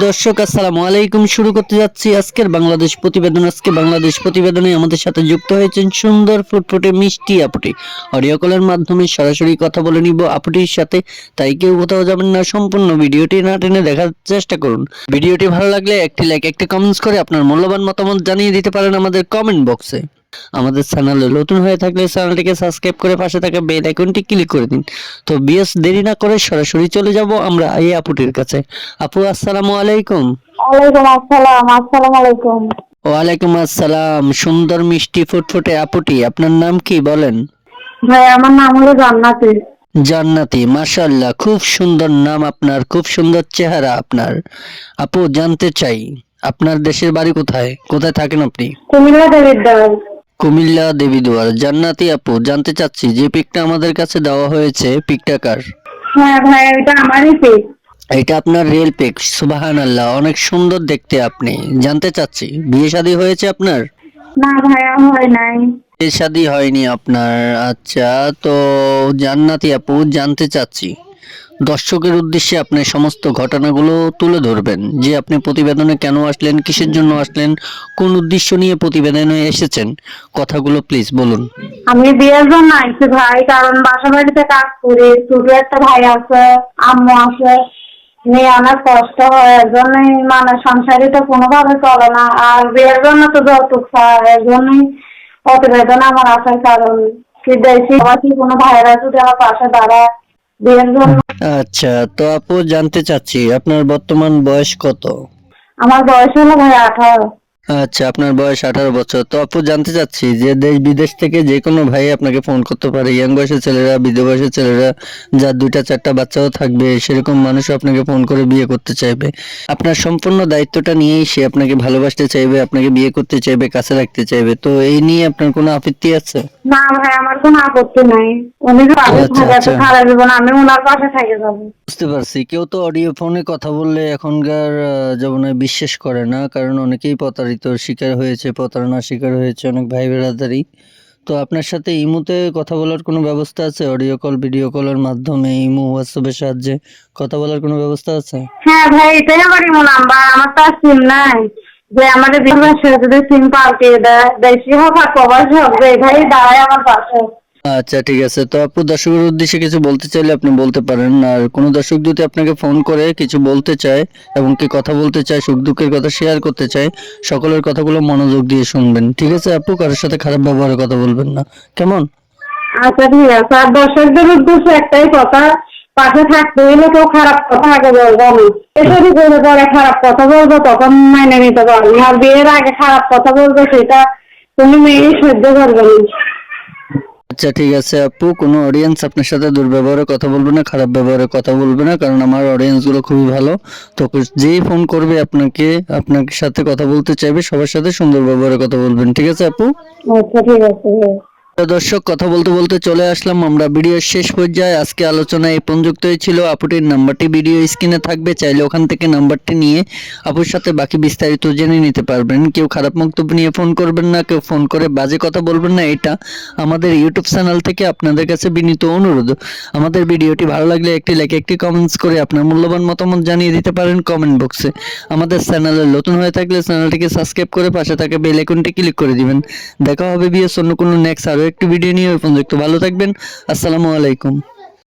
দর্শক আসসালামু আলাইকুম। শুরু করতে যাচ্ছি আজকের বাংলাদেশ প্রতিবেদন। আজকে বাংলাদেশ প্রতিবেদনে আমাদের সাথে যুক্ত হয়েছেন সুন্দর ফুটফুটে মিষ্টি আপুটি। অডিও কলের মাধ্যমে সরাসরি কথা বলে নিব আপুটির সাথে, তাই কেউ কোথাও যাবেন না, সম্পূর্ণ ভিডিওটি না টেনে দেখার চেষ্টা করুন। ভিডিওটি ভালো লাগলে একটি লাইক, একটি কমেন্টস করে আপনার মূল্যবান মতামত জানিয়ে দিতে পারেন আমাদের কমেন্ট বক্সে। আমাদের চ্যানেলে নতুন হয়ে থাকলে চ্যানেলটিকে সাবস্ক্রাইব করে পাশে থাকা বেল আইকনটি ক্লিক করে দিন। তো বিএস দেরি না করে সরাসরি চলে যাব আমরা এই আপুটির কাছে। আপু আসসালামু আলাইকুম। ওয়ালাইকুম আসসালাম। আসসালামু আলাইকুম। ওয়ালাইকুম আসসালাম। সুন্দর মিষ্টি ফুটফুটে আপুটি, আপনার নাম কি বলেন? ভাই আমার নাম হলো জান্নাতি। জান্নাতি, মাশাআল্লাহ, খুব সুন্দর নাম আপনার, খুব সুন্দর চেহারা আপনার। আপু জানতে চাই আপনার দেশের বাড়ি কোথায়, কোথায় থাকেন আপনি? কুমিল্লা দেবিদ্বার। কুমিল্লা দেবীদুয়ার। জান্নাতি আপু জানতে চাচ্ছি, যে পিকটা আমাদের কাছে দেওয়া হয়েছে পিকটা কার? হ্যাঁ ভাই এটা আমারই পেজ। এটা আপনার রিয়েল পিক? সুবহানাল্লাহ, অনেক সুন্দর দেখতে আপনি। জানতে চাচ্ছি বিয়ে শাদী হয়েছে আপনার? না ভাইয়া হয় নাই। বিয়ে শাদী হয়নি আপনার, আচ্ছা। তো জান্নাতি আপু জানতে চাচ্ছি, দর্শকের উদ্দেশ্যে আপনি সমস্ত ঘটনাগুলো তুলে ধরবেন, যে আপনি প্রতিবেদনে কেন আসলেন, কিসের জন্য আসলেন, কোন উদ্দেশ্য নিয়ে প্রতিবেদনে এসেছেন, কথাগুলো প্লিজ বলুন। আমি বিয়ের জন্য আইছি ভাই, কারণ বাসা বাড়িতে কাজ করি, ছোট একটা ভাই আছে, আম্মু আছে, নিয়ে অনেক কষ্ট হয়। এর জন্যই মানে সংসারই তো কোনোভাবে চলে না, আর বিয়ের জন্য তো যৌতুক চায়। এর জন্যই প্রতিবেদন আমার আসার কারণ কি, দেখি আবার কি কোনো ভাইয়েরা যদি আমার পাশে দাঁড়ায় বিয়ের জন্য। আচ্ছা, তো আপু জানতে চাচ্ছি আপনার বর্তমান বয়স কত? আমার বয়স হলো ভাই 18। আচ্ছা, আপনার বয়স 18 বছর। তো আপু জানতে চাচ্ছি, যে দেশ বিদেশ থেকে যে কোনো ভাই আপনাকে ফোন করতে পারে, ইয়াং বয়সের ছেলেরা, বৃদ্ধ বয়সের ছেলেরা, যার 2টা 4টা বাচ্চাও থাকবে, সেরকম মানুষও আপনাকে ফোন করে বিয়ে করতে চাইবে। আপনার সম্পূর্ণ দায়িত্বটা নিয়েই সে আপনাকে ভালোবাসতে চাইবে, আপনাকে বিয়ে করতে চাইবে, কাছে রাখতে চাইবে। তো এই নিয়ে আপনার কোনো আপত্তি আছে? না ভাই আমার কোনো আপত্তি নাই। উনি যদি পাশে আচ্ছা থাকে তো আচ্ছা, সারা জীবন আমি ওনার পাশে থেকে যাবো। বুঝতে পারছি। কেউ তো অডিও ফোনে কথা বললে এখনকার জমানায় বিশ্বাস করে না, কারণ অনেকেই প্রতারিত শিকার হয়েছে, প্রতারণার শিকার হয়েছে অনেক ভাই বেড়াদারি। তো আপনার সাথে ইমুতে কথা বলার কোনো ব্যবস্থা আছে? অডিও কল, ভিডিও কলের মাধ্যমে, ইমু, হোয়াটসঅ্যাপের সাহায্যে কথা বলার কোনো ব্যবস্থা আছে? হ্যাঁ ভাই এটাই আমার ইমো নাম্বার। আমার তো আর সিম নাই যে আমাদের বিদেশে যদি সিম পাল্টিয়ে দেয়, দেশি হোক আর প্রবাসী হোক, যে ভাই দাঁড়ায় আমার পাশে। আচ্ছা ঠিক আছে। তো আপু দর্শকের উদ্দেশ্যে কিছু বলতে চাইলে আপনি বলতে পারেন। আর কোনো দর্শক যদি আপনাকে ফোন করে কিছু বলতে চায় এবং কি কথা বলতে চায়, সুখ দুঃখের কথা শেয়ার করতে চায়, সকলের কথাগুলো মনোযোগ দিয়ে শুনবেন, ঠিক আছে আপু? কারোর সাথে খারাপ ব্যবহারের কথা বলবেন না, কেমন? আচ্ছা ঠিক আছে। আর দর্শকদের উদ্দেশ্যে একটাই কথা, পাশে থাকতে হলে কেউ খারাপ কথা আগে বলবো না। এসে যদি পরে খারাপ কথা বলবো তখন মেনে নিতে পারবো না, আর বিয়ের আগে খারাপ কথা বলবো সেটা কোনো মেয়েই সহ্য করবে না। আচ্ছা ঠিক আছে আপু, কোনো অডিয়েন্স আপনার সাথে দুর্ব্যবহারের কথা বলবে না, খারাপ ব্যবহারের কথা বলবে না, কারণ আমার অডিয়েন্স গুলো খুবই ভালো। তো যেই ফোন করবে আপনাকে, আপনার সাথে কথা বলতে চাইবে, সবার সাথে সুন্দর ব্যবহারের কথা বলবেন, ঠিক আছে আপু? আচ্ছা ঠিক আছে। তো দর্শক, কথা বলতে বলতে চলে আসলাম আমরা ভিডিওর শেষ পর্যায়ে। আজকে আলোচনা এই পর্যন্তই ছিল। আপুটির নাম্বারটি ভিডিও স্ক্রিনে থাকবে, চাইলে ওখান থেকে নাম্বারটি নিয়ে আপুর সাথে বাকি বিস্তারিত জেনে নিতে পারবেন। কেউ খারাপ বক্তব্য নিয়ে ফোন করবেন না, কেউ ফোন করে বাজে কথা বলবেন না, এটা আমাদের ইউটিউব চ্যানেল থেকে আপনাদের কাছে বিনীত অনুরোধ। আমাদের ভিডিওটি ভালো লাগলে একটি লাইক, একটি কমেন্টস করে আপনার মূল্যবান মতামত জানিয়ে দিতে পারেন কমেন্ট বক্সে। আমাদের চ্যানেলে নতুন হয়ে থাকলে চ্যানেলটিকে সাবস্ক্রাইব করে পাশে থাকা বেল আইকনটি ক্লিক করে দিবেন। দেখা হবে বিয়ের অন্য কোনো নেক্সট আরও একটি ভিডিও নিয়ে। ওই পর্যন্ত ভালো থাকবেন। আসসালামু আলাইকুম।